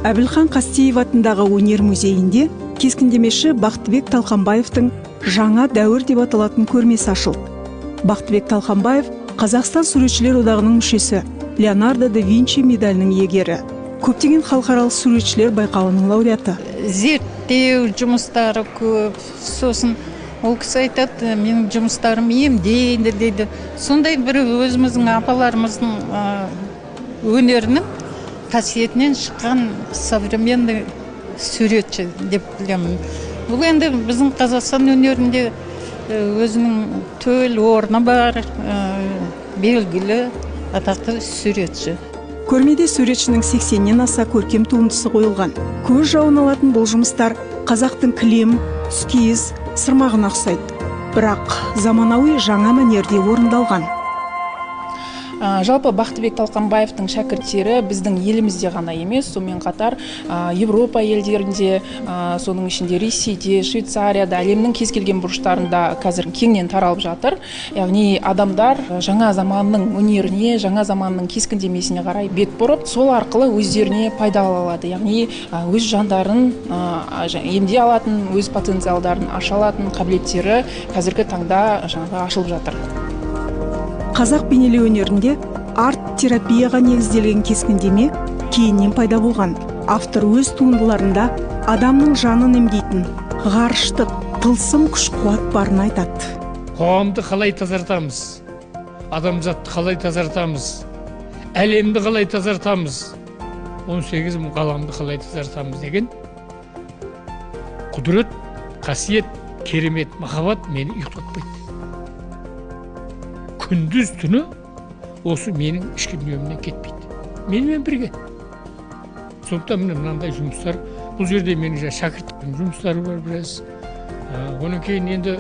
Әбілхан Қастеев атындағы өнер музейінде кескіндемеші Бақтыбек Талқанбаевтың «Жаңа дәуір» деп аталатын көрмесі ашылды. Бақтыбек Талқанбаев Қазақстан суретшілер одағының мүшесі, Леонардо да Винчи медалінің иегері, көптеген халықаралық суретшілер байқауының лауреаты. Зерттеу жұмыстары көп, сосын ол кісі айтады, менің жұмыстарым емдейді дейді. Сондай бір өзіміздің апаларымыздың өнерінің қасиетінен шыққан современный суретші деп білемін. Бұл енді біздің Қазақстан өнерінде өзінің төл орны бар, белгілі атақты суретші. Көрмеде суретшінің 80-нен аса көркем туындысы қойылған. Көз жауын алатын бұл жұмыстар қазақтың кілем, түскиіз, сырмағына ұқсайды. Бірақ заманауи жаңа мәнерде орындалған. Жалпы Бақтыбек Талқанбаевтың шәкірттері біздің елімізде ғана емес, сонымен қатар Европа елдерінде, соның ішінде Ресейде, Швейцарияда, әлемнің кез келген бұрыштарында қазір кеңінен таралып жатыр. Яғни адамдар жаңа заманның өнеріне, жаңа заманның кескіндемесіне қарай бет бұрып, сол арқылы өздеріне пайда алады. Яғни өз жандарын емдей алатын, өз потенциалдарын аша алатын қабілеттері қазіргі таңда ашылып жатыр. Қазақ бейнелеу өнерінде арт-терапияға негізделген кескіндеме кейіннен пайда болған. Автор өз туындыларында адамның жанын емдейтін ғарыштық тылсым күш-қуат барын айтады. Қоғамды қалай тазартамыз? Адамзатты қалай тазартамыз? Әлемді қалай тазартамыз? 18 ғаламды қалай тазартамыз деген құдірет, қасиет, керемет, махаббат мені ұйықтатпайды. Күндіз түні осы менің ішкі дүниемнен кетпейді. Менімен бірге. Сондықтан мынандай жұмыстар, бұл жерде менің шәкірттің жұмыстары бар біраз. Оның кейін енді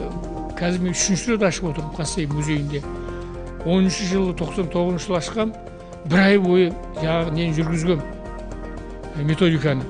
қазір мен 3-ші рет ашып отырмын Қастеев музейінде. 10-ші жылы 99 жыл ашқам, бір ай бойы нені жүргізгем, методиканы.